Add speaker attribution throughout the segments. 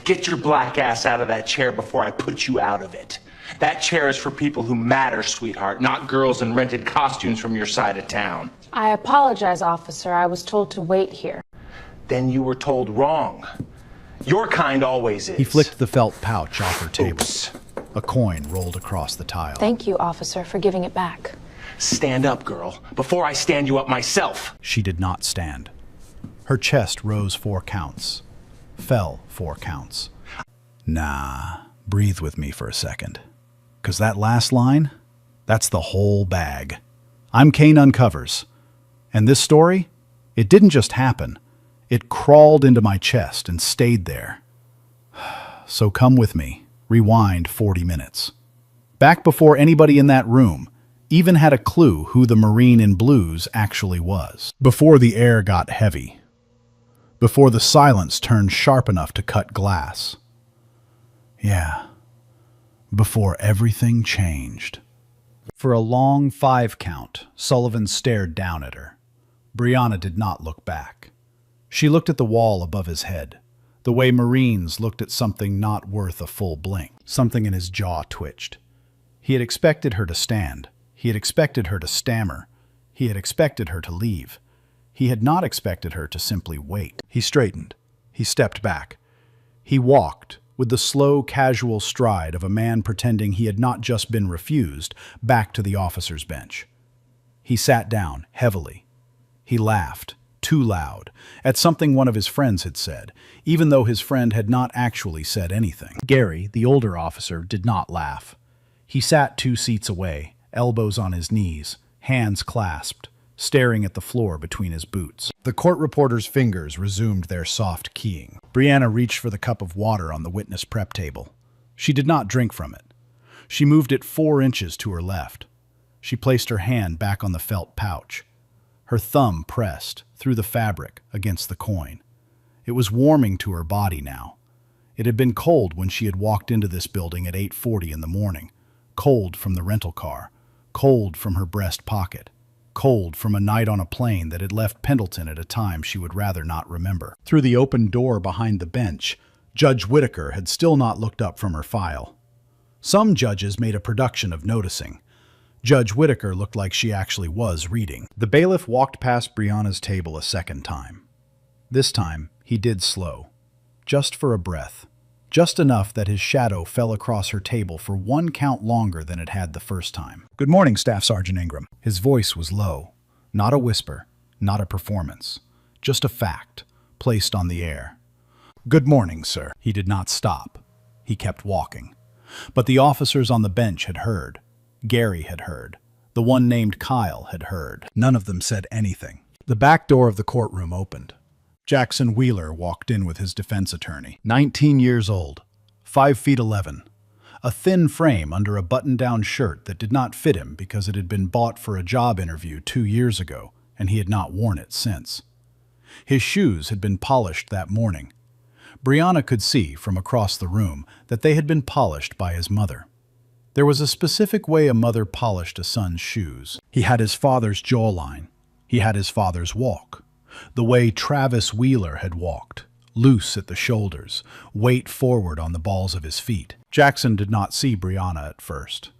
Speaker 1: Get your black ass out of that chair before I put you out of it. That chair is for people who matter, sweetheart, not girls in rented costumes from your side of town.
Speaker 2: I apologize, officer. I was told to wait here.
Speaker 1: Then you were told wrong. Your kind always is.
Speaker 3: He flicked the felt pouch off her table.
Speaker 1: Oops.
Speaker 3: A coin rolled across the tile.
Speaker 2: Thank you, officer, for giving it back.
Speaker 1: Stand up, girl, before I stand you up myself.
Speaker 3: She did not stand. Her chest rose 4 counts. Fell 4 counts. Nah, breathe with me for a second. 'Cause that last line, that's the whole bag. I'm Kane Uncovers. And this story, it didn't just happen. It crawled into my chest and stayed there. So come with me. Rewind 40 minutes. Back before anybody in that room even had a clue who the Marine in blues actually was. Before the air got heavy. Before the silence turned sharp enough to cut glass. Yeah. Before everything changed. For a long 5 count, Sullivan stared down at her. Brianna did not look back. She looked at the wall above his head, the way Marines looked at something not worth a full blink. Something in his jaw twitched. He had expected her to stand. He had expected her to stammer. He had expected her to leave. He had not expected her to simply wait. He straightened. He stepped back. He walked, with the slow, casual stride of a man pretending he had not just been refused, back to the officer's bench. He sat down, heavily. He laughed, too loud, at something one of his friends had said, even though his friend had not actually said anything. Gary, the older officer, did not laugh. He sat 2 seats away, elbows on his knees, hands clasped, staring at the floor between his boots. The court reporter's fingers resumed their soft keying. Brianna reached for the cup of water on the witness prep table. She did not drink from it. She moved it 4 inches to her left. She placed her hand back on the felt pouch. Her thumb pressed, through the fabric, against the coin. It was warming to her body now. It had been cold when she had walked into this building at 8:40 in the morning. Cold from the rental car. Cold from her breast pocket. Cold from a night on a plane that had left Pendleton at a time she would rather not remember. Through the open door behind the bench, Judge Whitaker had still not looked up from her file. Some judges made a production of noticing. Judge Whitaker looked like she actually was reading. The bailiff walked past Brianna's table a second time. This time, he did slow. Just for a breath. Just enough that his shadow fell across her table for 1 count longer than it had the first time. "Good morning, Staff Sergeant Ingram." His voice was low. Not a whisper, not a performance. Just a fact, placed on the air. "Good morning, sir." He did not stop. He kept walking. But the officers on the bench had heard. Gary had heard. The one named Kyle had heard. None of them said anything. The back door of the courtroom opened. Jackson Wheeler walked in with his defense attorney. 19 years old, 5 feet 11. A thin frame under a button-down shirt that did not fit him because it had been bought for a job interview 2 years ago, and he had not worn it since. His shoes had been polished that morning. Brianna could see from across the room that they had been polished by his mother. There was a specific way a mother polished a son's shoes. He had his father's jawline. He had his father's walk. The way Travis Wheeler had walked, loose at the shoulders, weight forward on the balls of his feet. Jackson did not see Brianna at first.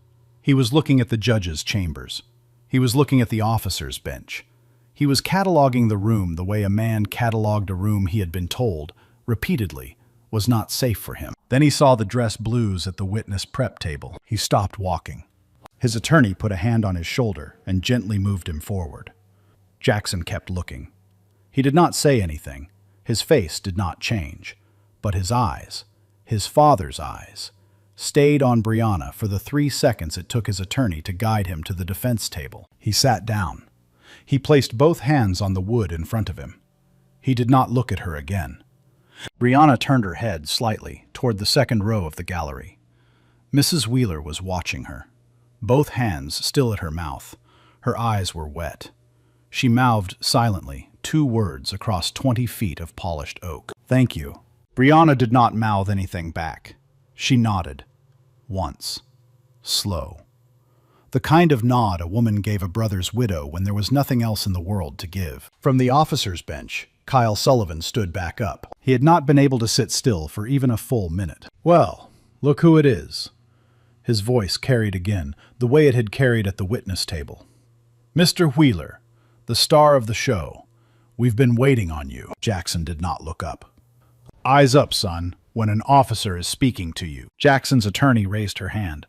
Speaker 3: He was looking at the judge's chambers. He was looking at the officer's bench. He was cataloging the room the way a man cataloged a room he had been told, repeatedly, was not safe for him. Then he saw the dress blues at the witness prep table. He stopped walking. His attorney put a hand on his shoulder and gently moved him forward. Jackson kept looking. He did not say anything. His face did not change. But his eyes, his father's eyes, stayed on Brianna for the 3 seconds it took his attorney to guide him to the defense table. He sat down. He placed both hands on the wood in front of him. He did not look at her again. Brianna turned her head slightly toward the second row of the gallery. Mrs. Wheeler was watching her, both hands still at her mouth. Her eyes were wet. She mouthed silently 2 words across 20 feet of polished oak. "Thank you." Brianna did not mouth anything back. She nodded. Once. Slow. The kind of nod a woman gave a brother's widow when there was nothing else in the world to give. From the officer's bench, Kyle Sullivan stood back up. He had not been able to sit still for even a full minute. "Well, look who it is." His voice carried again, the way it had carried at the witness table. "Mr. Wheeler, the star of the show. We've been waiting on you." Jackson did not look up. "Eyes up, son, when an officer is speaking to you." Jackson's attorney raised her hand.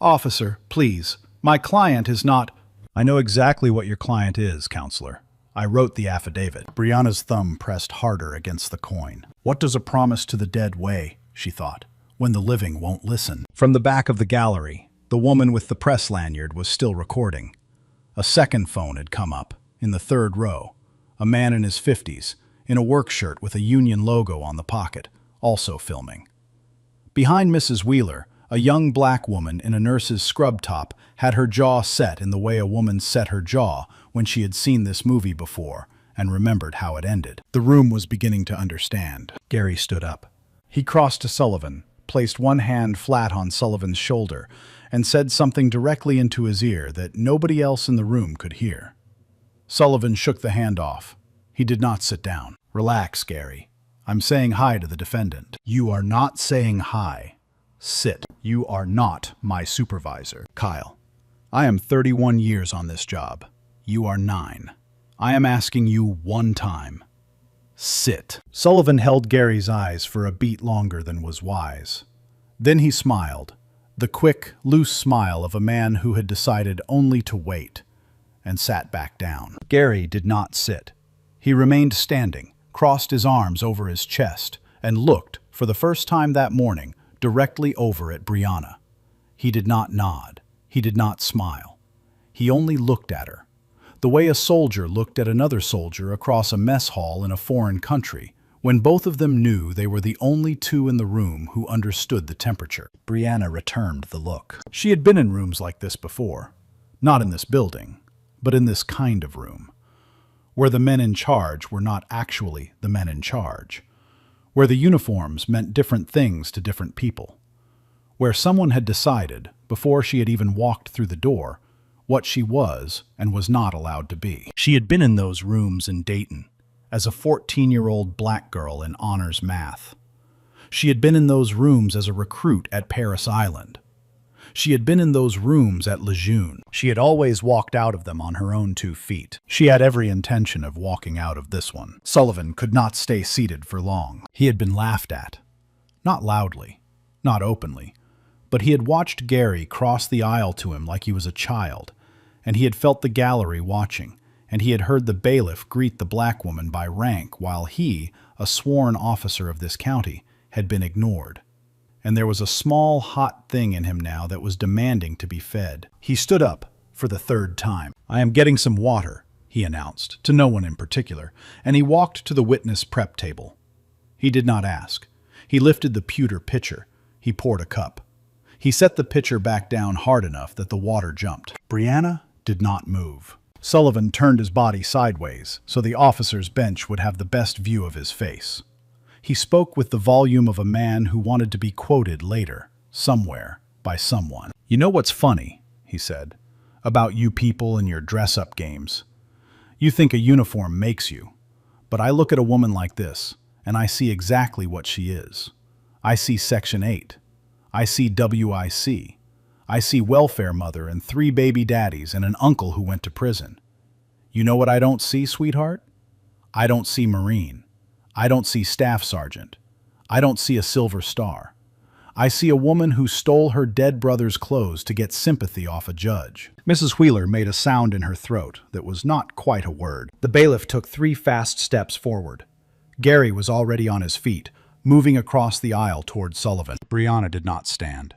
Speaker 3: "Officer, please, my client is not—" "I know exactly what your client is, counselor. I wrote the affidavit." Brianna's thumb pressed harder against the coin. What does a promise to the dead weigh, she thought, when the living won't listen? From the back of the gallery, the woman with the press lanyard was still recording. A second phone had come up, in the third row. A man in his 50s, in a work shirt with a union logo on the pocket, also filming. Behind Mrs. Wheeler, a young black woman in a nurse's scrub top had her jaw set in the way a woman set her jaw when she had seen this movie before and remembered how it ended. The room was beginning to understand. Gary stood up. He crossed to Sullivan, placed one hand flat on Sullivan's shoulder, and said something directly into his ear that nobody else in the room could hear. Sullivan shook the hand off. He did not sit down. "Relax, Gary. I'm saying hi to the defendant." "You are not saying hi. Sit. You are not my supervisor." "Kyle, I am 31 years on this job. You are 9. I am asking you one time. Sit." Sullivan held Gary's eyes for a beat longer than was wise. Then he smiled, the quick, loose smile of a man who had decided only to wait, and sat back down. Gary did not sit. He remained standing, crossed his arms over his chest, and looked, for the first time that morning, directly over at Brianna. He did not nod. He did not smile. He only looked at her, the way a soldier looked at another soldier across a mess hall in a foreign country, when both of them knew they were the only two in the room who understood the temperature. Brianna returned the look. She had been in rooms like this before. Not in this building, but in this kind of room, where the men in charge were not actually the men in charge, where the uniforms meant different things to different people, where someone had decided, before she had even walked through the door, what she was and was not allowed to be. She had been in those rooms in Dayton, as a 14-year-old black girl in honors math. She had been in those rooms as a recruit at Paris Island. She had been in those rooms at Lejeune. She had always walked out of them on her own 2 feet. She had every intention of walking out of this one. Sullivan could not stay seated for long. He had been laughed at. Not loudly, not openly, but he had watched Gary cross the aisle to him like he was a child, and he had felt the gallery watching, and he had heard the bailiff greet the black woman by rank while he, a sworn officer of this county, had been ignored. And there was a small, hot thing in him now that was demanding to be fed. He stood up for the 3rd time. "I am getting some water," he announced, to no one in particular, and he walked to the witness prep table. He did not ask. He lifted the pewter pitcher. He poured a cup. He set the pitcher back down hard enough that the water jumped. Brianna did not move. Sullivan turned his body sideways so the officer's bench would have the best view of his face. He spoke with the volume of a man who wanted to be quoted later, somewhere, by someone. "You know what's funny," he said, "about you people and your dress-up games? You think a uniform makes you, but I look at a woman like this, and I see exactly what she is. I see Section 8. I see WIC. I see welfare mother and 3 baby daddies and an uncle who went to prison. You know what I don't see, sweetheart? I don't see Marine. I don't see staff sergeant. I don't see a silver star. I see a woman who stole her dead brother's clothes to get sympathy off a judge." Mrs. Wheeler made a sound in her throat that was not quite a word. The bailiff took 3 fast steps forward. Gary was already on his feet, moving across the aisle toward Sullivan. Brianna did not stand.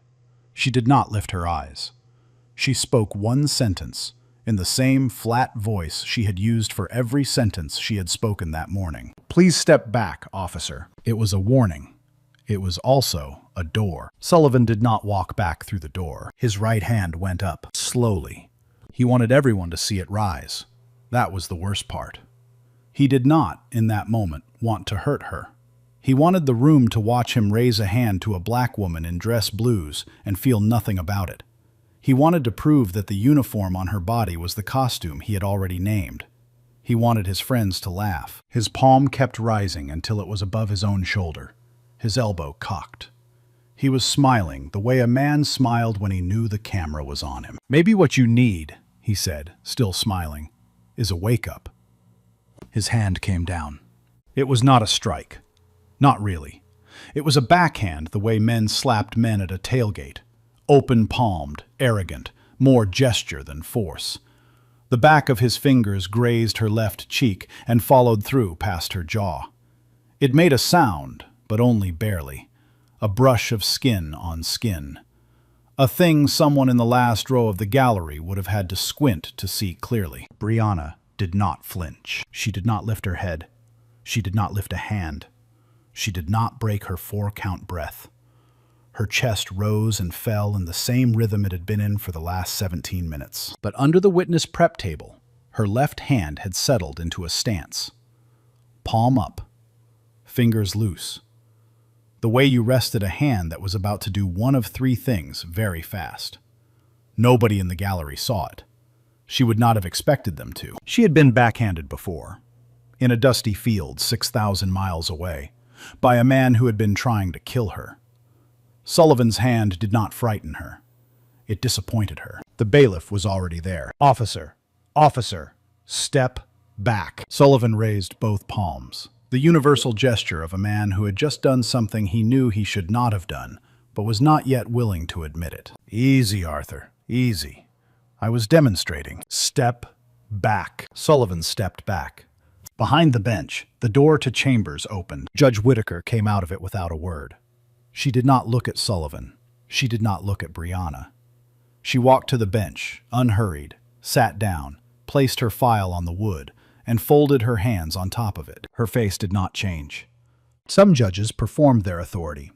Speaker 3: She did not lift her eyes. She spoke one sentence, in the same flat voice she had used for every sentence she had spoken that morning. "Please step back, officer." It was a warning. It was also a door. Sullivan did not walk back through the door. His right hand went up, slowly. He wanted everyone to see it rise. That was the worst part. He did not, in that moment, want to hurt her. He wanted the room to watch him raise a hand to a black woman in dress blues and feel nothing about it. He wanted to prove that the uniform on her body was the costume he had already named. He wanted his friends to laugh. His palm kept rising until it was above his own shoulder, his elbow cocked. He was smiling the way a man smiled when he knew the camera was on him. "Maybe what you need," he said, still smiling, "is a wake-up." His hand came down. It was not a strike. Not really. It was a backhand the way men slapped men at a tailgate. Open-palmed, arrogant, more gesture than force. The back of his fingers grazed her left cheek and followed through past her jaw. It made a sound, but only barely. A brush of skin on skin. A thing someone in the last row of the gallery would have had to squint to see clearly. Brianna did not flinch. She did not lift her head. She did not lift a hand. She did not break her 4-count breath. Her chest rose and fell in the same rhythm it had been in for the last 17 minutes. But under the witness prep table, her left hand had settled into a stance. Palm up. Fingers loose. The way you rested a hand that was about to do one of 3 things very fast. Nobody in the gallery saw it. She would not have expected them to. She had been backhanded before, in a dusty field 6,000 miles away, by a man who had been trying to kill her. Sullivan's hand did not frighten her. It disappointed her. The bailiff was already there. "Officer, officer, step back." Sullivan raised both palms, the universal gesture of a man who had just done something he knew he should not have done, but was not yet willing to admit it. "Easy, Arthur, easy. I was demonstrating." "Step back." Sullivan stepped back. Behind the bench, the door to chambers opened. Judge Whitaker came out of it without a word. She did not look at Sullivan. She did not look at Brianna. She walked to the bench, unhurried, sat down, placed her file on the wood, and folded her hands on top of it. Her face did not change. Some judges performed their authority.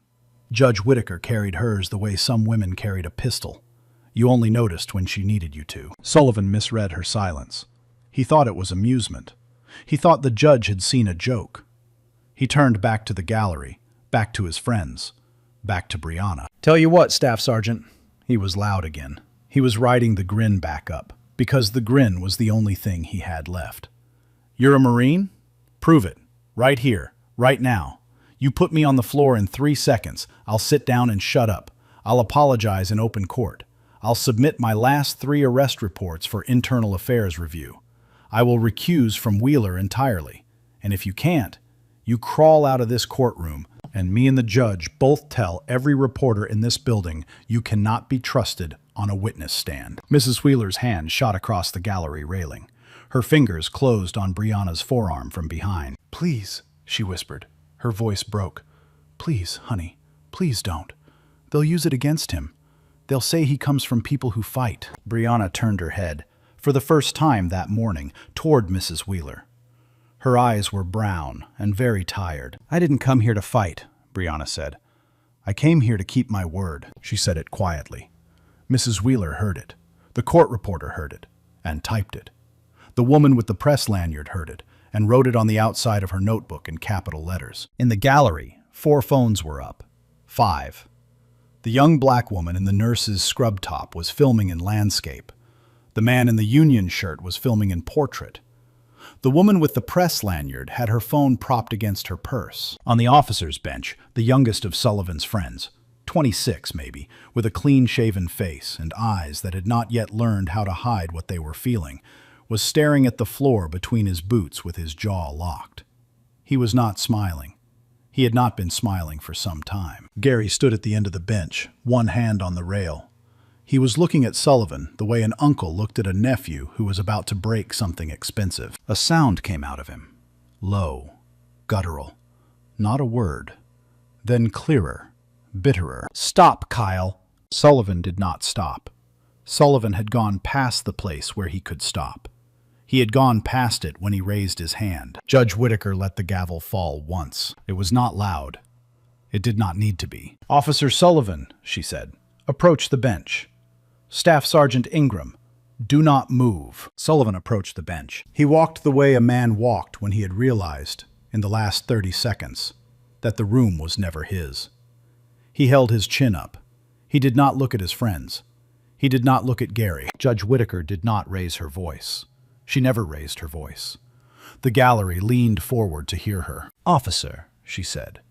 Speaker 3: Judge Whitaker carried hers the way some women carried a pistol. You only noticed when she needed you to. Sullivan misread her silence. He thought it was amusement. He thought the judge had seen a joke. He turned back to the gallery, back to his friends, back to Brianna. "Tell you what, Staff Sergeant." He was loud again. He was riding the grin back up, because the grin was the only thing he had left. "You're a Marine? Prove it. Right here. Right now. You put me on the floor in 3 seconds. I'll sit down and shut up. I'll apologize in open court. I'll submit my last 3 arrest reports for internal affairs review. I will recuse from Wheeler entirely. And if you can't, you crawl out of this courtroom, and me and the judge both tell every reporter in this building you cannot be trusted on a witness stand." Mrs. Wheeler's hand shot across the gallery railing. Her fingers closed on Brianna's forearm from behind. "Please," she whispered. Her voice broke. "Please, honey, please don't. They'll use it against him. They'll say he comes from people who fight." Brianna turned her head, for the first time that morning, toward Mrs. Wheeler. Her eyes were brown and very tired. "I didn't come here to fight," Brianna said. "I came here to keep my word." She said it quietly. Mrs. Wheeler heard it. The court reporter heard it, and typed it. The woman with the press lanyard heard it, and wrote it on the outside of her notebook in capital letters. In the gallery, 4 phones were up. 5. The young black woman in the nurse's scrub top was filming in landscape. The man in the union shirt was filming in portrait. The woman with the press lanyard had her phone propped against her purse. On the officer's bench, the youngest of Sullivan's friends, 26 maybe, with a clean-shaven face and eyes that had not yet learned how to hide what they were feeling, was staring at the floor between his boots with his jaw locked. He was not smiling. He had not been smiling for some time. Gary stood at the end of the bench, one hand on the rail. He was looking at Sullivan the way an uncle looked at a nephew who was about to break something expensive. A sound came out of him. Low, guttural. Not a word. Then clearer, bitterer. "Stop, Kyle!" Sullivan did not stop. Sullivan had gone past the place where he could stop. He had gone past it when he raised his hand. Judge Whitaker let the gavel fall once. It was not loud. It did not need to be. "Officer Sullivan," she said, "approach the bench. Staff Sergeant Ingram, do not move." Sullivan approached the bench. He walked the way a man walked when he had realized, in the last 30 seconds, that the room was never his. He held his chin up. He did not look at his friends. He did not look at Gary. Judge Whitaker did not raise her voice. She never raised her voice. The gallery leaned forward to hear her. "Officer," she said,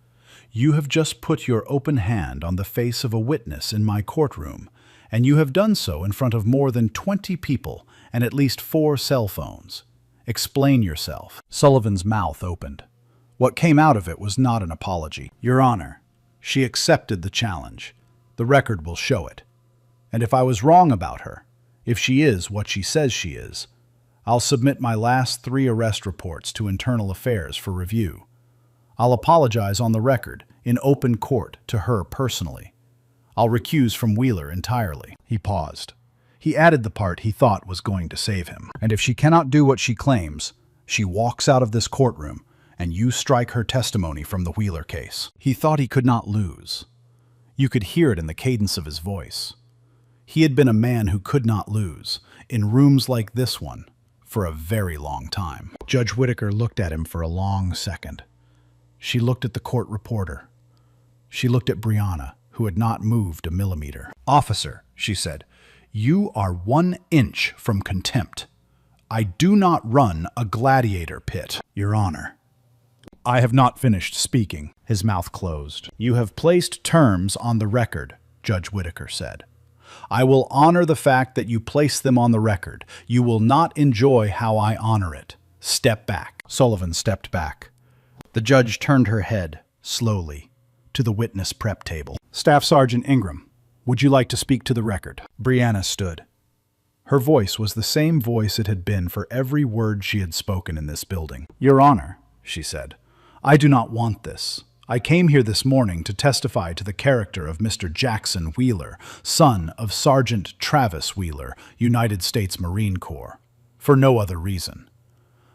Speaker 3: "you have just put your open hand on the face of a witness in my courtroom, and you have done so in front of more than 20 people and at least 4 cell phones. Explain yourself." Sullivan's mouth opened. What came out of it was not an apology. "Your Honor, she accepted the challenge. The record will show it. And if I was wrong about her, if she is what she says she is, I'll submit my last 3 arrest reports to Internal Affairs for review. I'll apologize on the record, in open court, to her personally. I'll recuse from Wheeler entirely." He paused. He added the part he thought was going to save him. "And if she cannot do what she claims, she walks out of this courtroom, and you strike her testimony from the Wheeler case." He thought he could not lose. You could hear it in the cadence of his voice. He had been a man who could not lose, in rooms like this one, for a very long time. Judge Whittaker looked at him for a long second. She looked at the court reporter. She looked at Brianna, who had not moved a millimeter. "Officer," she said, "you are 1 inch from contempt. I do not run a gladiator pit." "Your Honor." "I have not finished speaking." His mouth closed. "You have placed terms on the record," Judge Whittaker said. "I will honor the fact that you place them on the record. You will not enjoy how I honor it. Step back." Sullivan stepped back. The judge turned her head, slowly, to the witness prep table. "Staff Sergeant Ingram, would you like to speak to the record?" Brianna stood. Her voice was the same voice it had been for every word she had spoken in this building. "Your Honor," she said, "I do not want this. I came here this morning to testify to the character of Mr. Jackson Wheeler, son of Sergeant Travis Wheeler, United States Marine Corps, for no other reason.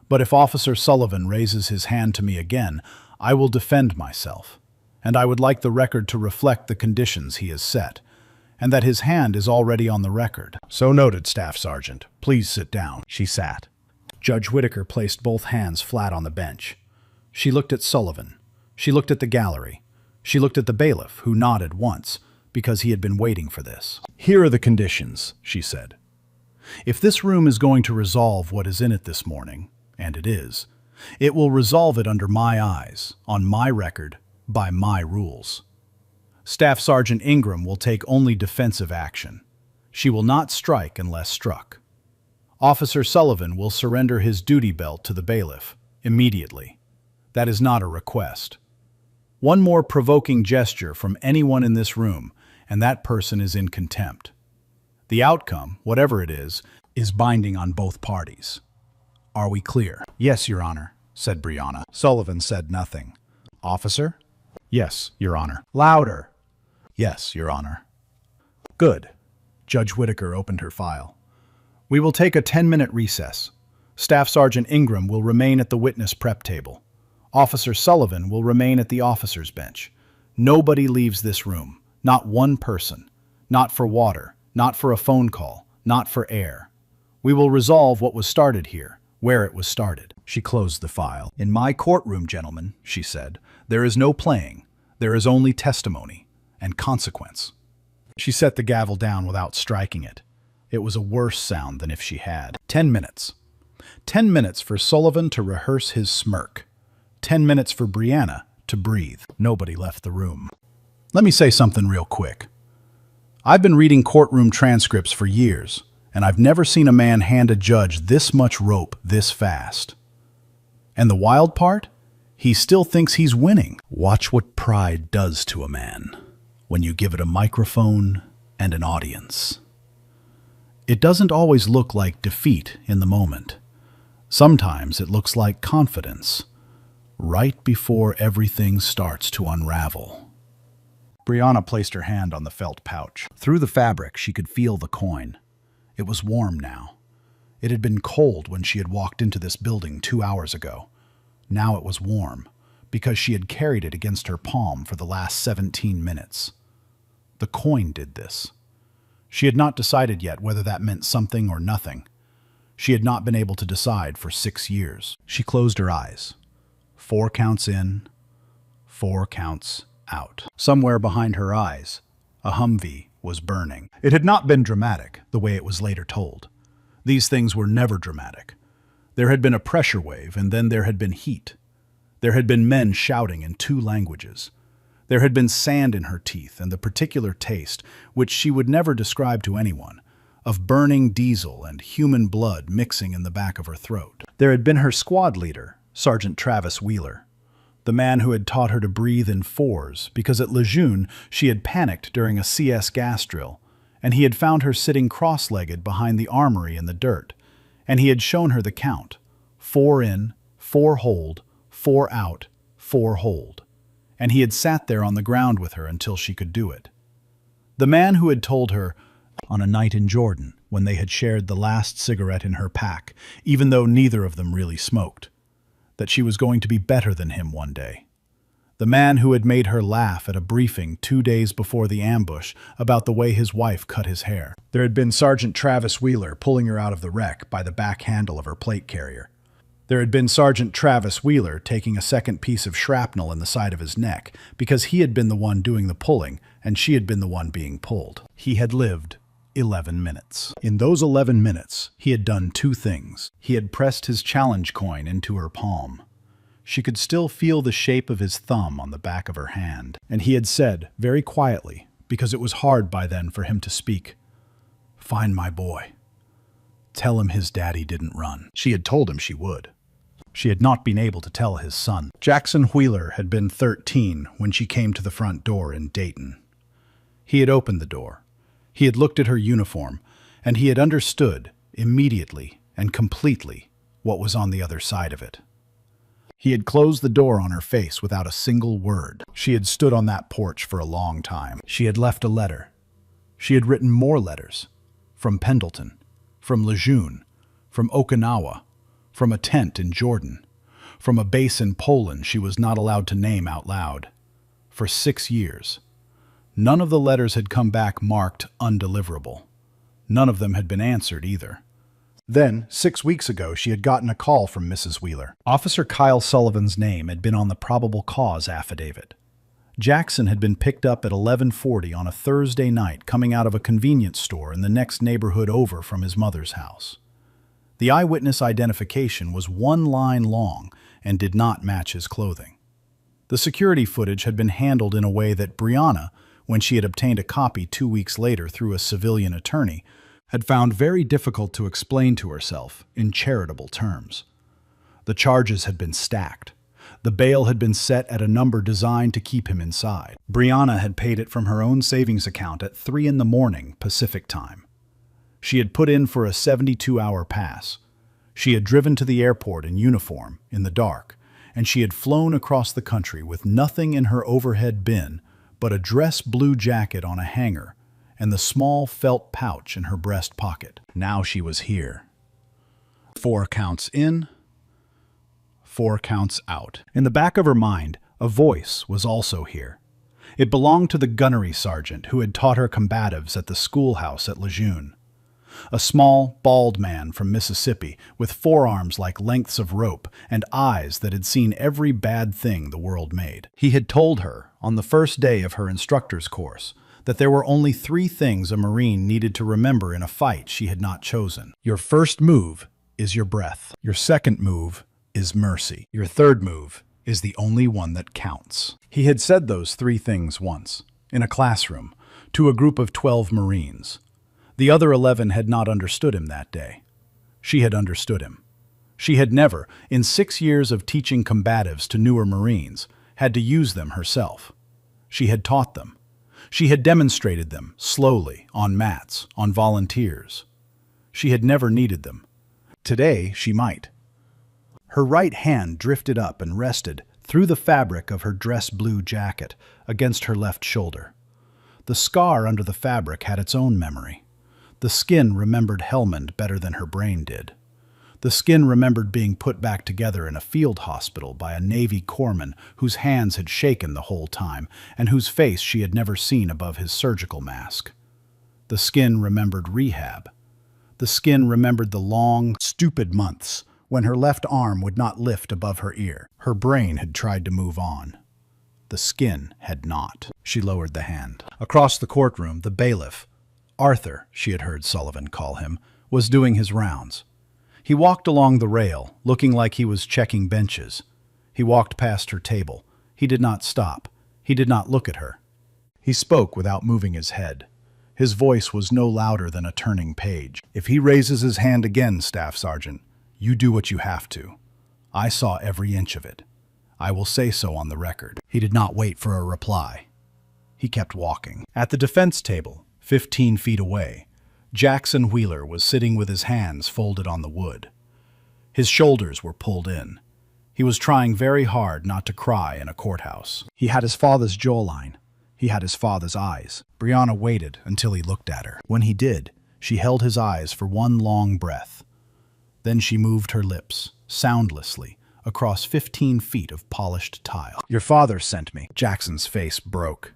Speaker 3: But if Officer Sullivan raises his hand to me again, I will defend myself, and I would like the record to reflect the conditions he has set, and that his hand is already on the record." "So noted, Staff Sergeant. Please sit down." She sat. Judge Whittaker placed both hands flat on the bench. She looked at Sullivan. She looked at the gallery. She looked at the bailiff, who nodded once, because he had been waiting for this. "Here are the conditions," she said. "If this room is going to resolve what is in it this morning, and it is, it will resolve it under my eyes, on my record, by my rules. Staff Sergeant Ingram will take only defensive action. She will not strike unless struck. Officer Sullivan will surrender his duty belt to the bailiff, immediately. That is not a request. One more provoking gesture from anyone in this room, and that person is in contempt. The outcome, whatever it is binding on both parties. Are we clear?" "Yes, Your Honor," said Brianna. Sullivan said nothing. "Officer?" "Yes, Your Honor." "Louder." "Yes, Your Honor." "Good." Judge Whittaker opened her file. "We will take a 10-minute recess. Staff Sergeant Ingram will remain at the witness prep table. Officer Sullivan will remain at the officer's bench. Nobody leaves this room. Not one person. Not for water. Not for a phone call. Not for air. We will resolve what was started here, where it was started." She closed the file. "In my courtroom, gentlemen," she said, "there is no playing. There is only testimony and consequence." She set the gavel down without striking it. It was a worse sound than if she had. 10 minutes. 10 minutes for Sullivan to rehearse his smirk. 10 minutes for Brianna to breathe. Nobody left the room. Let me say something real quick. I've been reading courtroom transcripts for years, and I've never seen a man hand a judge this much rope this fast. And the wild part? He still thinks he's winning. Watch what pride does to a man when you give it a microphone and an audience. It doesn't always look like defeat in the moment. Sometimes it looks like confidence, right before everything starts to unravel. Brianna placed her hand on the felt pouch. Through the fabric, she could feel the coin. It was warm now. It had been cold when she had walked into this building 2 hours ago. Now it was warm, because she had carried it against her palm for the last 17 minutes. The coin did this. She had not decided yet whether that meant something or nothing. She had not been able to decide for 6 years. She closed her eyes. 4 counts in, 4 counts out. Somewhere behind her eyes, a Humvee was burning. It had not been dramatic, the way it was later told. These things were never dramatic. There had been a pressure wave, and then there had been heat. There had been men shouting in 2 languages. There had been sand in her teeth and the particular taste, which she would never describe to anyone, of burning diesel and human blood mixing in the back of her throat. There had been her squad leader, Sergeant Travis Wheeler, the man who had taught her to breathe in 4s because at Lejeune she had panicked during a CS gas drill, and he had found her sitting cross-legged behind the armory in the dirt, and he had shown her the count: 4 in, 4 hold, 4 out, 4 hold. And he had sat there on the ground with her until she could do it. The man who had told her, on a night in Jordan, when they had shared the last cigarette in her pack, even though neither of them really smoked, that she was going to be better than him one day. The man who had made her laugh at a briefing 2 days before the ambush about the way his wife cut his hair. There had been Sergeant Travis Wheeler pulling her out of the wreck by the back handle of her plate carrier. There had been Sergeant Travis Wheeler taking a second piece of shrapnel in the side of his neck because he had been the one doing the pulling and she had been the one being pulled. He had lived 11 minutes. In those 11 minutes, he had done 2 things. He had pressed his challenge coin into her palm. She could still feel the shape of his thumb on the back of her hand. And he had said, very quietly, because it was hard by then for him to speak, "Find my boy. Tell him his daddy didn't run." She had told him she would. She had not been able to tell his son. Jackson Wheeler had been 13 when she came to the front door in Dayton. He had opened the door. He had looked at her uniform, and he had understood, immediately and completely, what was on the other side of it. He had closed the door on her face without a single word. She had stood on that porch for a long time. She had left a letter. She had written more letters. From Pendleton, from Lejeune, from Okinawa, from a tent in Jordan, from a base in Poland she was not allowed to name out loud. For 6 years. None of the letters had come back marked undeliverable. None of them had been answered either. Then, 6 weeks ago, she had gotten a call from Mrs. Wheeler. Officer Kyle Sullivan's name had been on the probable cause affidavit. Jackson had been picked up at 11:40 on a Thursday night coming out of a convenience store in the next neighborhood over from his mother's house. The eyewitness identification was 1 line long and did not match his clothing. The security footage had been handled in a way that Brianna, when she had obtained a copy 2 weeks later through a civilian attorney, had found very difficult to explain to herself in charitable terms. The charges had been stacked. The bail had been set at a number designed to keep him inside. Brianna had paid it from her own savings account at 3 in the morning Pacific time. She had put in for a 72-hour pass. She had driven to the airport in uniform, in the dark, and she had flown across the country with nothing in her overhead bin but a dress blue jacket on a hanger and the small felt pouch in her breast pocket. Now she was here. 4 counts in, 4 counts out. In the back of her mind, a voice was also here. It belonged to the gunnery sergeant who had taught her combatives at the schoolhouse at Lejeune. A small, bald man from Mississippi with forearms like lengths of rope and eyes that had seen every bad thing the world made. He had told her, on the first day of her instructor's course, that there were only 3 things a Marine needed to remember in a fight she had not chosen. Your first move is your breath. Your second move is mercy. Your third move is the only one that counts. He had said those 3 things once, in a classroom, to a group of 12 Marines. The other 11 had not understood him that day. She had understood him. She had never, in 6 years of teaching combatives to newer Marines, had to use them herself. She had taught them. She had demonstrated them, slowly, on mats, on volunteers. She had never needed them. Today, she might. Her right hand drifted up and rested, through the fabric of her dress blue jacket, against her left shoulder. The scar under the fabric had its own memory. The skin remembered Helmand better than her brain did. The skin remembered being put back together in a field hospital by a Navy corpsman whose hands had shaken the whole time and whose face she had never seen above his surgical mask. The skin remembered rehab. The skin remembered the long, stupid months when her left arm would not lift above her ear. Her brain had tried to move on. The skin had not. She lowered the hand. Across the courtroom, the bailiff, Arthur, she had heard Sullivan call him, was doing his rounds. He walked along the rail, looking like he was checking benches. He walked past her table. He did not stop. He did not look at her. He spoke without moving his head. His voice was no louder than a turning page. "If he raises his hand again, Staff Sergeant, you do what you have to. I saw every inch of it. I will say so on the record." He did not wait for a reply. He kept walking. At the defense table, 15 feet away, Jackson Wheeler was sitting with his hands folded on the wood. His shoulders were pulled in. He was trying very hard not to cry in a courthouse. He had his father's jawline. He had his father's eyes. Brianna waited until he looked at her. When he did, she held his eyes for one long breath. Then she moved her lips, soundlessly, across 15 feet of polished tile. "Your father sent me." Jackson's face broke.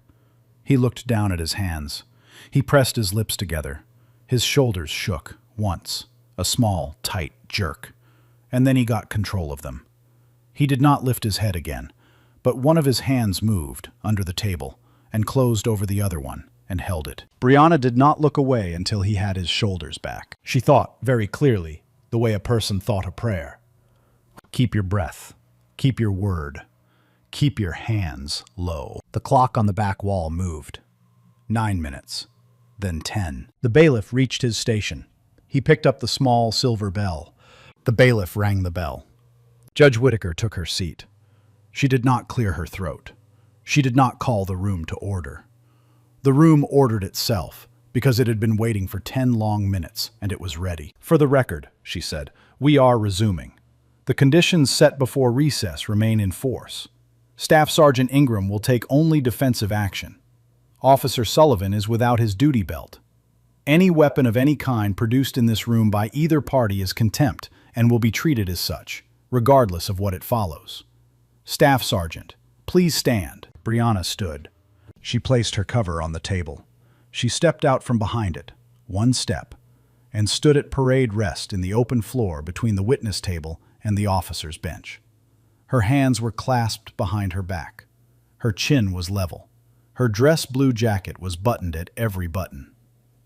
Speaker 3: He looked down at his hands. He pressed his lips together. His shoulders shook, once, a small, tight jerk, and then he got control of them. He did not lift his head again, but one of his hands moved, under the table, and closed over the other one, and held it. Brianna did not look away until he had his shoulders back. She thought, very clearly, the way a person thought a prayer. Keep your breath. Keep your word. Keep your hands low. The clock on the back wall moved. 9 minutes. Then 10. The bailiff reached his station. He picked up the small silver bell. The bailiff rang the bell. Judge Whittaker took her seat. She did not clear her throat. She did not call the room to order. The room ordered itself, because it had been waiting for 10 long minutes, and it was ready. "For the record," she said, "we are resuming. The conditions set before recess remain in force. Staff Sergeant Ingram will take only defensive action. Officer Sullivan is without his duty belt. Any weapon of any kind produced in this room by either party is contempt and will be treated as such, regardless of what it follows. Staff Sergeant, please stand." Brianna stood. She placed her cover on the table. She stepped out from behind it, one step, and stood at parade rest in the open floor between the witness table and the officer's bench. Her hands were clasped behind her back. Her chin was level. Her dress blue jacket was buttoned at every button.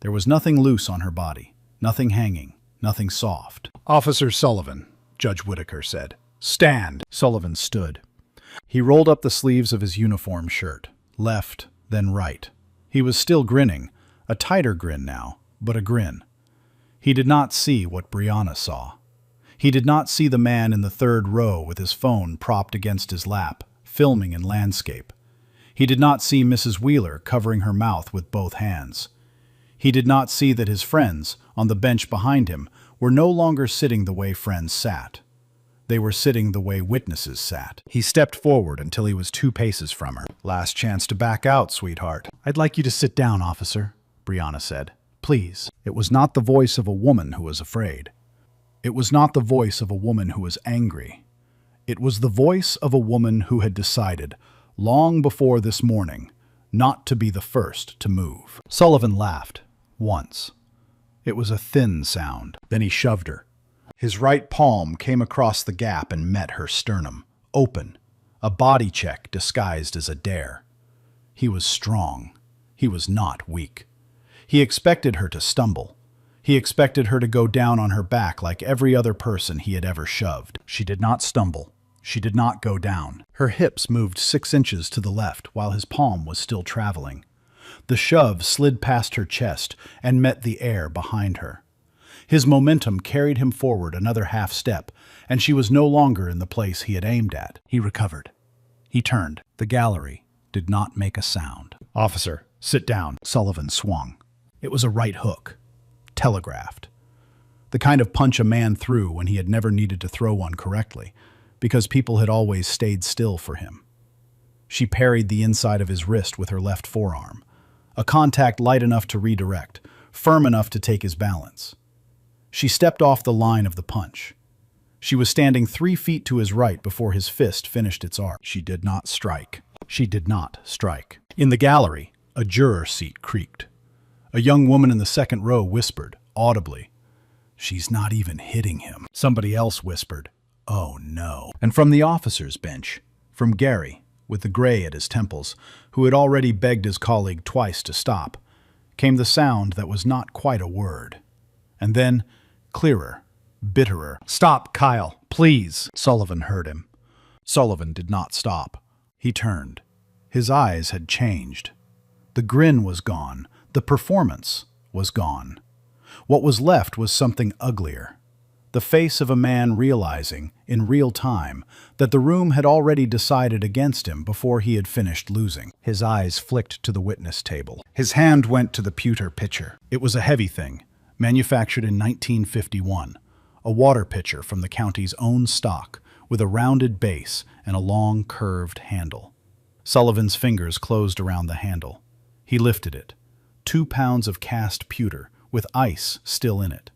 Speaker 3: There was nothing loose on her body, nothing hanging, nothing soft. "Officer Sullivan," Judge Whittaker said. "Stand." Sullivan stood. He rolled up the sleeves of his uniform shirt, left, then right. He was still grinning, a tighter grin now, but a grin. He did not see what Brianna saw. He did not see the man in the third row with his phone propped against his lap, filming in landscape. He did not see Mrs. Wheeler covering her mouth with both hands. He did not see that his friends, on the bench behind him, were no longer sitting the way friends sat. They were sitting the way witnesses sat. He stepped forward until he was 2 paces from her. "Last chance to back out, sweetheart." "I'd like you to sit down, officer," Brianna said. "Please." It was not the voice of a woman who was afraid. It was not the voice of a woman who was angry. It was the voice of a woman who had decided, long before this morning, not to be the first to move. Sullivan laughed, once. It was a thin sound. Then he shoved her. His right palm came across the gap and met her sternum, open, a body check disguised as a dare. He was strong. He was not weak. He expected her to stumble. He expected her to go down on her back like every other person he had ever shoved. She did not stumble. She did not go down. Her hips moved 6 inches to the left while his palm was still traveling. The shove slid past her chest and met the air behind her. His momentum carried him forward another half step, and she was no longer in the place he had aimed at. He recovered. He turned. The gallery did not make a sound. "Officer, sit down." Sullivan swung. It was a right hook. Telegraphed. The kind of punch a man threw when he had never needed to throw one correctly, because people had always stayed still for him. She parried the inside of his wrist with her left forearm, a contact light enough to redirect, firm enough to take his balance. She stepped off the line of the punch. She was standing 3 feet to his right before his fist finished its arc. She did not strike. She did not strike. In the gallery, a juror seat creaked. A young woman in the second row whispered, audibly, "She's not even hitting him." Somebody else whispered, "Oh no." And from the officer's bench, from Gary, with the gray at his temples, who had already begged his colleague twice to stop, came the sound that was not quite a word. And then, clearer, bitterer. "Stop, Kyle, please!" Sullivan heard him. Sullivan did not stop. He turned. His eyes had changed. The grin was gone. The performance was gone. What was left was something uglier. The face of a man realizing, in real time, that the room had already decided against him before he had finished losing. His eyes flicked to the witness table. His hand went to the pewter pitcher. It was a heavy thing, manufactured in 1951, a water pitcher from the county's own stock, with a rounded base and a long, curved handle. Sullivan's fingers closed around the handle. He lifted it. 2 pounds of cast pewter, with ice still in it.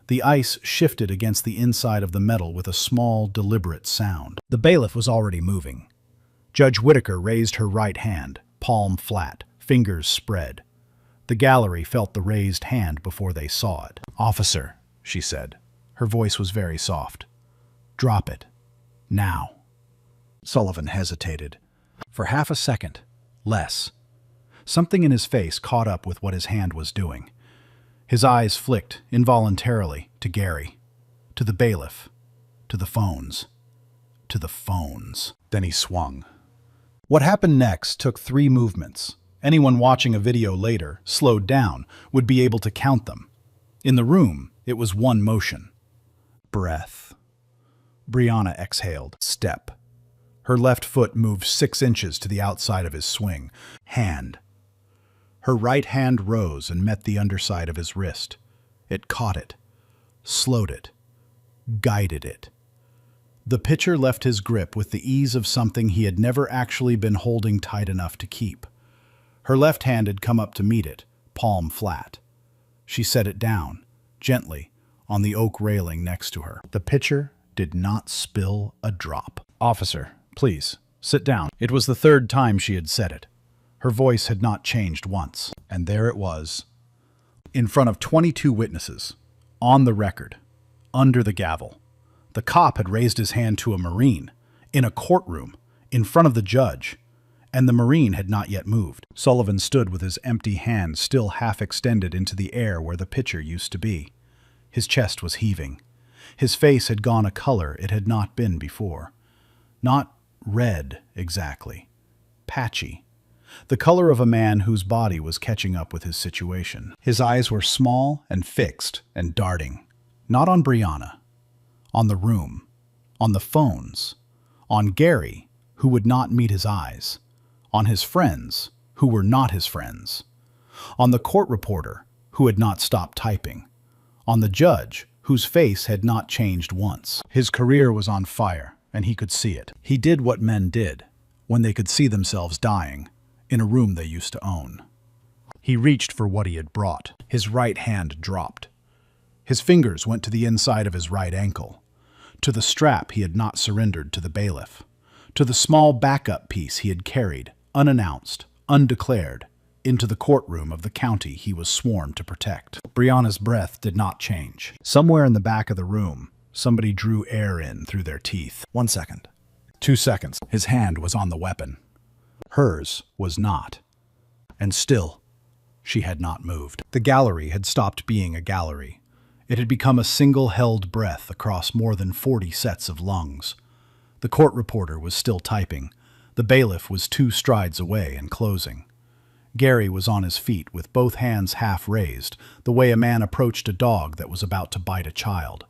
Speaker 3: The ice shifted against the inside of the metal with a small, deliberate sound. The bailiff was already moving. Judge Whitaker raised her right hand, palm flat, fingers spread. The gallery felt the raised hand before they saw it. "Officer," she said. Her voice was very soft. "Drop it. Now." Sullivan hesitated. For half a second, less. Something in his face caught up with what his hand was doing. His eyes flicked, involuntarily, to Gary, to the bailiff, to the phones, to the phones. Then he swung. What happened next took 3 movements. Anyone watching a video later, slowed down, would be able to count them. In the room, it was 1 motion. Breath. Brianna exhaled. Step. Her left foot moved 6 inches to the outside of his swing. Hand. Her right hand rose and met the underside of his wrist. It caught it, slowed it, guided it. The pitcher left his grip with the ease of something he had never actually been holding tight enough to keep. Her left hand had come up to meet it, palm flat. She set it down, gently, on the oak railing next to her. The pitcher did not spill a drop. "Officer, please, sit down." It was the 3rd time she had said it. Her voice had not changed once. And there it was, in front of 22 witnesses, on the record, under the gavel. The cop had raised his hand to a Marine, in a courtroom, in front of the judge, and the Marine had not yet moved. Sullivan stood with his empty hand still half extended into the air where the pitcher used to be. His chest was heaving. His face had gone a color it had not been before. Not red, exactly. Patchy. The color of a man whose body was catching up with his situation. His eyes were small and fixed and darting. Not on Brianna. On the room. On the phones. On Gary, who would not meet his eyes. On his friends, who were not his friends. On the court reporter, who had not stopped typing. On the judge, whose face had not changed once. His career was on fire, and he could see it. He did what men did, when they could see themselves dying, in a room they used to own. He reached for what he had brought. His right hand dropped. His fingers went to the inside of his right ankle, to the strap he had not surrendered to the bailiff, to the small backup piece he had carried, unannounced, undeclared, into the courtroom of the county he was sworn to protect. Brianna's breath did not change. Somewhere in the back of the room, somebody drew air in through their teeth. 1 second. 2 seconds. His hand was on the weapon. Hers was not. And still, she had not moved. The gallery had stopped being a gallery. It had become a single held breath across more than 40 sets of lungs. The court reporter was still typing. The bailiff was 2 strides away and closing. Gary was on his feet with both hands half raised, the way a man approached a dog that was about to bite a child.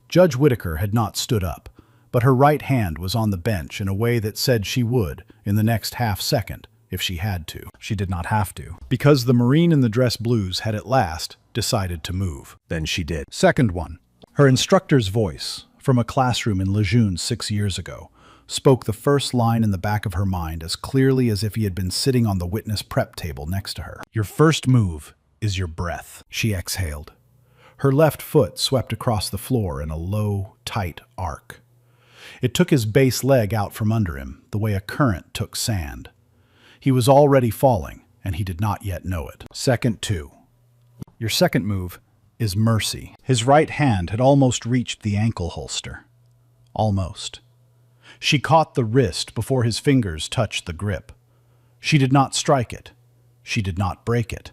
Speaker 3: Judge Whitaker had not stood up, but her right hand was on the bench in a way that said she would, in the next half second, if she had to. She did not have to, because the Marine in the dress blues had at last decided to move. Then she did. Second one. Her instructor's voice, from a classroom in Lejeune 6 years ago, spoke the first line in the back of her mind as clearly as if he had been sitting on the witness prep table next to her. "Your first move is your breath," she exhaled. Her left foot swept across the floor in a low, tight arc. It took his base leg out from under him, the way a current took sand. He was already falling, and he did not yet know it. Second 2. Your second move is mercy. His right hand had almost reached the ankle holster. Almost. She caught the wrist before his fingers touched the grip. She did not strike it. She did not break it.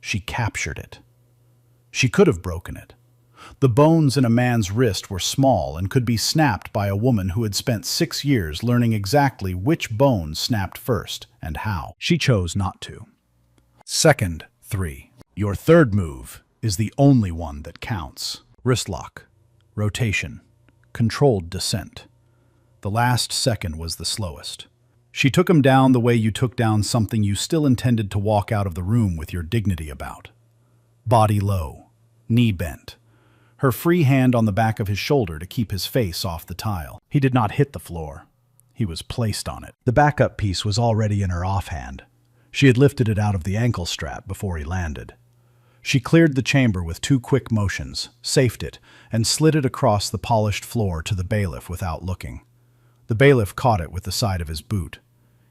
Speaker 3: She captured it. She could have broken it. The bones in a man's wrist were small and could be snapped by a woman who had spent 6 years learning exactly which bone snapped first and how. She chose not to. Second, 3. Your third move is the only one that counts. Wrist lock, rotation, controlled descent. The last second was the slowest. She took him down the way you took down something you still intended to walk out of the room with your dignity about. Body low, knee bent, her free hand on the back of his shoulder to keep his face off the tile. He did not hit the floor. He was placed on it. The backup piece was already in her offhand. She had lifted it out of the ankle strap before he landed. She cleared the chamber with 2 quick motions, safed it, and slid it across the polished floor to the bailiff without looking. The bailiff caught it with the side of his boot.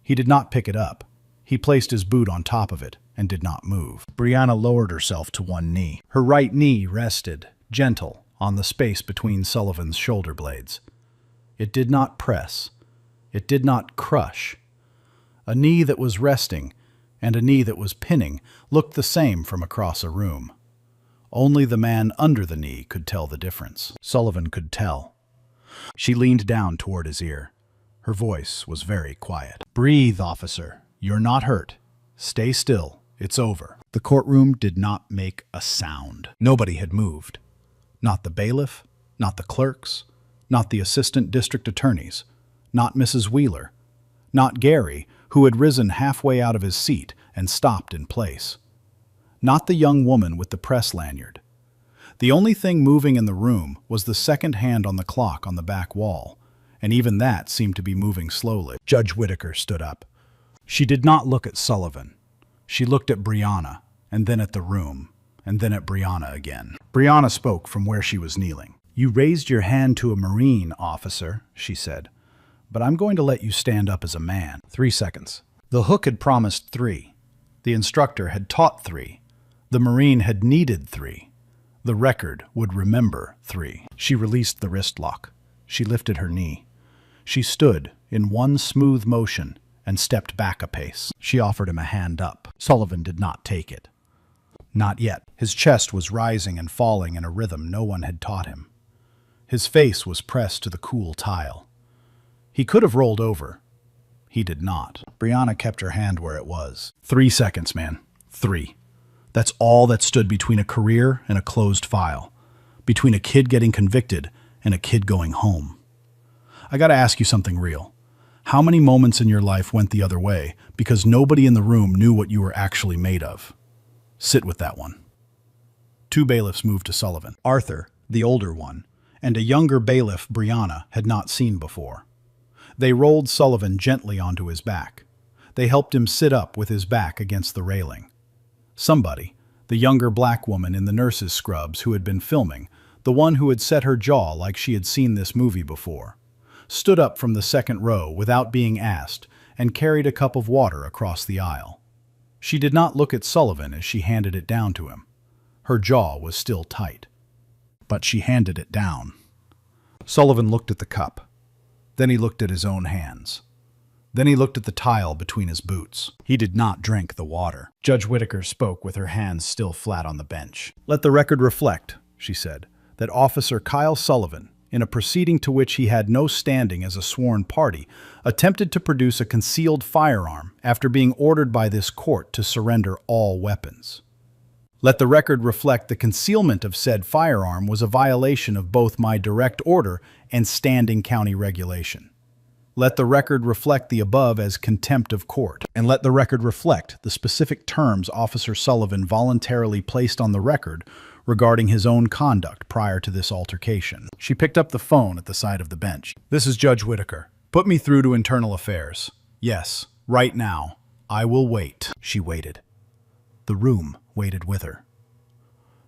Speaker 3: He did not pick it up. He placed his boot on top of it and did not move. Brianna lowered herself to one knee. Her right knee rested, gentle, on the space between Sullivan's shoulder blades. It did not press. It did not crush. A knee that was resting and a knee that was pinning looked the same from across a room. Only the man under the knee could tell the difference. Sullivan could tell. She leaned down toward his ear. Her voice was very quiet. "Breathe, officer. You're not hurt. Stay still. It's over." The courtroom did not make a sound. Nobody had moved. Not the bailiff, not the clerks, not the assistant district attorneys, not Mrs. Wheeler, not Gary, who had risen halfway out of his seat and stopped in place. Not the young woman with the press lanyard. The only thing moving in the room was the second hand on the clock on the back wall, and even that seemed to be moving slowly. Judge Whittaker stood up. She did not look at Sullivan. She looked at Brianna, and then at the room, and then at Brianna again. Brianna spoke from where she was kneeling. "You raised your hand to a Marine, officer," she said, "but I'm going to let you stand up as a man." 3 seconds. The hook had promised 3. The instructor had taught 3. The Marine had needed 3. The record would remember 3. She released the wrist lock. She lifted her knee. She stood in one smooth motion and stepped back a pace. She offered him a hand up. Sullivan did not take it. Not yet. His chest was rising and falling in a rhythm no one had taught him. His face was pressed to the cool tile. He could have rolled over. He did not. Brianna kept her hand where it was. 3 seconds, man. 3. That's all that stood between a career and a closed file. Between a kid getting convicted and a kid going home. I gotta ask you something real. How many moments in your life went the other way because nobody in the room knew what you were actually made of? Sit with that one. 2 bailiffs moved to Sullivan. Arthur, the older one, and a younger bailiff Brianna had not seen before. They rolled Sullivan gently onto his back. They helped him sit up with his back against the railing. Somebody, the younger black woman in the nurse's scrubs who had been filming, the one who had set her jaw like she had seen this movie before, stood up from the second row without being asked and carried a cup of water across the aisle. She did not look at Sullivan as she handed it down to him. Her jaw was still tight. But she handed it down. Sullivan looked at the cup. Then he looked at his own hands. Then he looked at the tile between his boots. He did not drink the water. Judge Whittaker spoke with her hands still flat on the bench. "Let the record reflect," she said, "that Officer Kyle Sullivan, in a proceeding to which he had no standing as a sworn party, attempted to produce a concealed firearm after being ordered by this court to surrender all weapons. Let the record reflect the concealment of said firearm was a violation of both my direct order and standing county regulation. Let the record reflect the above as contempt of court, and let the record reflect the specific terms Officer Sullivan voluntarily placed on the record regarding his own conduct prior to this altercation." She picked up the phone at the side of the bench. "This is Judge Whittaker. Put me through to Internal Affairs. Yes, right now. I will wait." She waited. The room waited with her.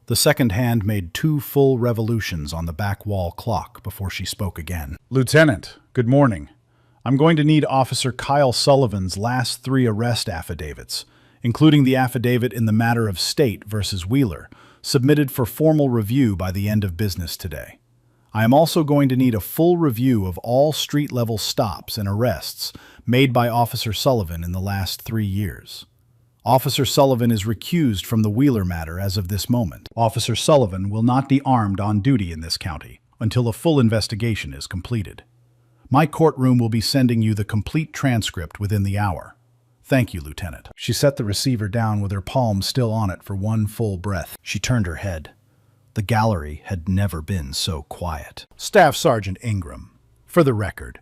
Speaker 3: The second hand made 2 full revolutions on the back wall clock before she spoke again. "Lieutenant, good morning. I'm going to need Officer Kyle Sullivan's last 3 arrest affidavits, including the affidavit in the matter of State versus Wheeler, submitted for formal review by the end of business today. I am also going to need a full review of all street-level stops and arrests made by Officer Sullivan in the last 3 years. Officer Sullivan is recused from the Wheeler matter as of this moment. Officer Sullivan will not be armed on duty in this county until a full investigation is completed. My courtroom will be sending you the complete transcript within the hour. Thank you, Lieutenant. She set the receiver down with her palm still on it for one full breath. She turned her head. The gallery had never been so quiet. Staff Sergeant Ingram, for the record,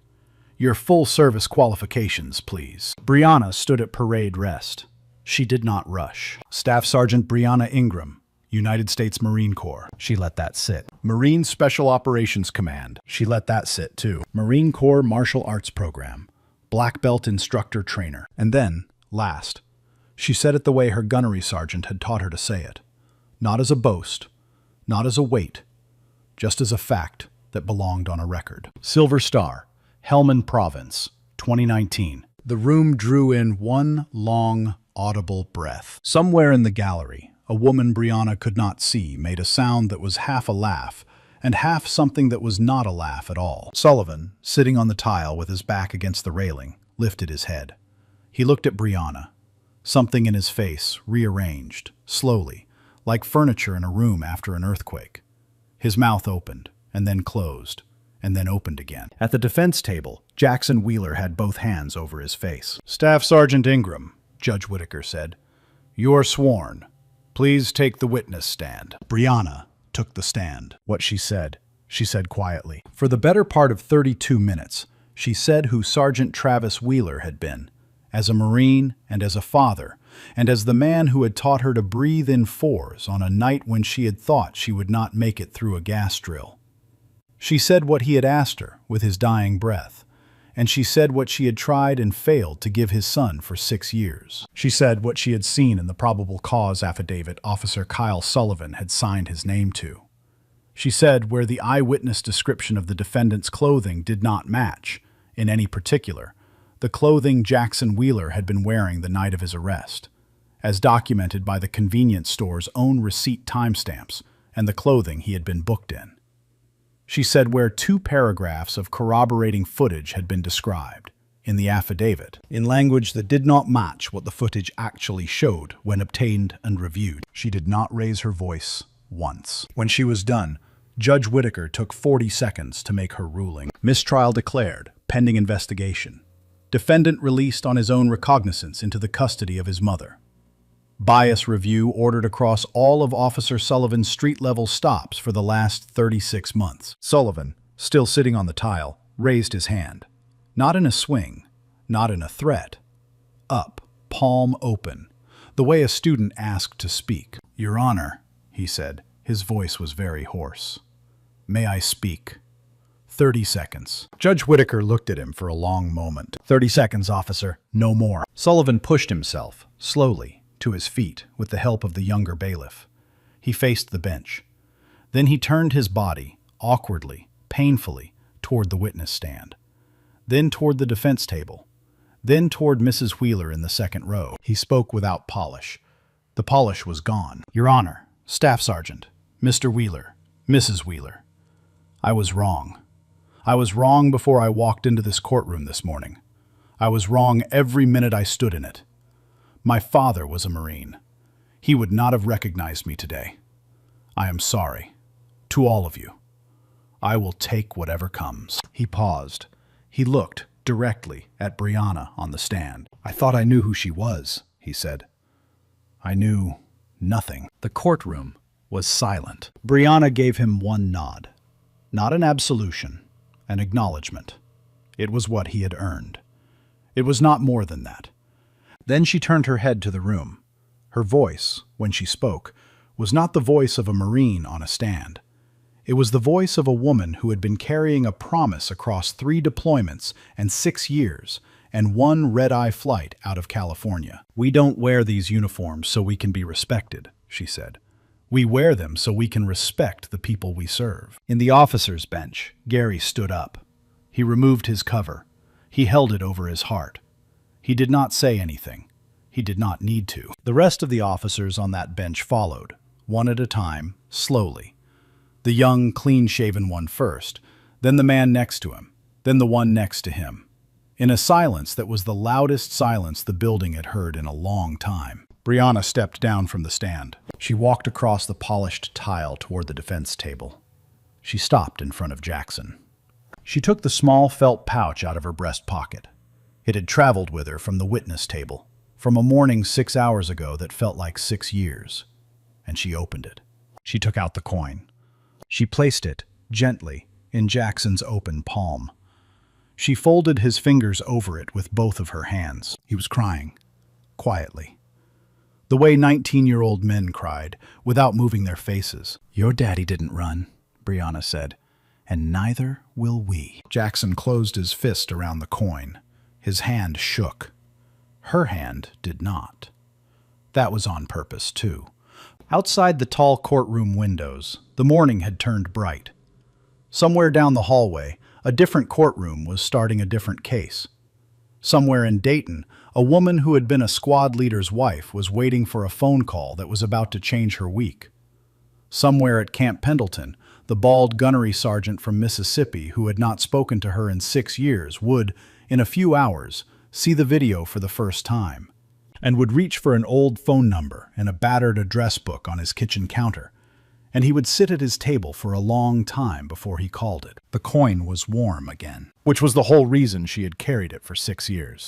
Speaker 3: your full service qualifications, please. Brianna stood at parade rest. She did not rush. Staff Sergeant Brianna Ingram, United States Marine Corps. She let that sit. Marine Special Operations Command. She let that sit, too. Marine Corps Martial Arts Program. Black Belt Instructor Trainer. And then, last, she said it the way her gunnery sergeant had taught her to say it. Not as a boast, not as a weight, just as a fact that belonged on a record. Silver Star, Helmand Province, 2019. The room drew in one long, audible breath. Somewhere in the gallery, a woman Brianna could not see made a sound that was half a laugh and half something that was not a laugh at all. Sullivan, sitting on the tile with his back against the railing, lifted his head. He looked at Brianna. Something in his face rearranged, slowly, like furniture in a room after an earthquake. His mouth opened, and then closed, and then opened again. At the defense table, Jackson Wheeler had both hands over his face. Staff Sergeant Ingram, Judge Whitaker said, "You're sworn. Please take the witness stand." Brianna took the stand. What she said quietly. For the better part of 32 minutes, she said who Sergeant Travis Wheeler had been, as a Marine and as a father, and as the man who had taught her to breathe in fours on a night when she had thought she would not make it through a gas drill. She said what he had asked her with his dying breath, and she said what she had tried and failed to give his son for 6 years. She said what she had seen in the probable cause affidavit Officer Kyle Sullivan had signed his name to. She said where the eyewitness description of the defendant's clothing did not match, in any particular, the clothing Jackson Wheeler had been wearing the night of his arrest, as documented by the convenience store's own receipt timestamps and the clothing he had been booked in. She said where 2 paragraphs of corroborating footage had been described, in the affidavit, in language that did not match what the footage actually showed when obtained and reviewed. She did not raise her voice once. When she was done, Judge Whitaker took 40 seconds to make her ruling. Mistrial declared, pending investigation. Defendant released on his own recognizance into the custody of his mother. Bias review ordered across all of Officer Sullivan's street-level stops for the last 36 months. Sullivan, still sitting on the tile, raised his hand. Not in a swing, not in a threat. Up, palm open, the way a student asked to speak. "Your Honor," he said. His voice was very hoarse. "May I speak?" 30 seconds. Judge Whitaker looked at him for a long moment. 30 seconds, officer. No more. Sullivan pushed himself, slowly, to his feet with the help of the younger bailiff. He faced the bench. Then he turned his body, awkwardly, painfully, toward the witness stand. Then toward the defense table. Then toward Mrs. Wheeler in the second row. He spoke without polish. The polish was gone. "Your Honor, Staff Sergeant, Mr. Wheeler, Mrs. Wheeler, I was wrong. I was wrong before I walked into this courtroom this morning. I was wrong every minute I stood in it. My father was a Marine. He would not have recognized me today. I am sorry. To all of you. I will take whatever comes." He paused. He looked directly at Brianna on the stand. "I thought I knew who she was," he said. "I knew nothing." The courtroom was silent. Brianna gave him one nod. Not an absolution, an acknowledgement. It was what he had earned. It was not more than that. Then she turned her head to the room. Her voice, when she spoke, was not the voice of a Marine on a stand. It was the voice of a woman who had been carrying a promise across 3 deployments and 6 years and 1 red-eye flight out of California. "We don't wear these uniforms so we can be respected," she said. "We wear them so we can respect the people we serve." In the officer's bench, Gary stood up. He removed his cover. He held it over his heart. He did not say anything. He did not need to. The rest of the officers on that bench followed, one at a time, slowly. The young, clean-shaven one first, then the man next to him, then the one next to him. In a silence that was the loudest silence the building had heard in a long time. Brianna stepped down from the stand. She walked across the polished tile toward the defense table. She stopped in front of Jackson. She took the small felt pouch out of her breast pocket. It had traveled with her from the witness table, from a morning 6 hours ago that felt like 6 years. And she opened it. She took out the coin. She placed it, gently, in Jackson's open palm. She folded his fingers over it with both of her hands. He was crying, quietly. The way 19-year-old men cried, without moving their faces. "Your daddy didn't run," Brianna said, "and neither will we." Jackson closed his fist around the coin. His hand shook. Her hand did not. That was on purpose, too. Outside the tall courtroom windows, the morning had turned bright. Somewhere down the hallway, a different courtroom was starting a different case. Somewhere in Dayton, a woman who had been a squad leader's wife was waiting for a phone call that was about to change her week. Somewhere at Camp Pendleton, the bald gunnery sergeant from Mississippi who had not spoken to her in 6 years would, in a few hours, see the video for the first time, and would reach for an old phone number and a battered address book on his kitchen counter, and he would sit at his table for a long time before he called it. The coin was warm again, which was the whole reason she had carried it for 6 years.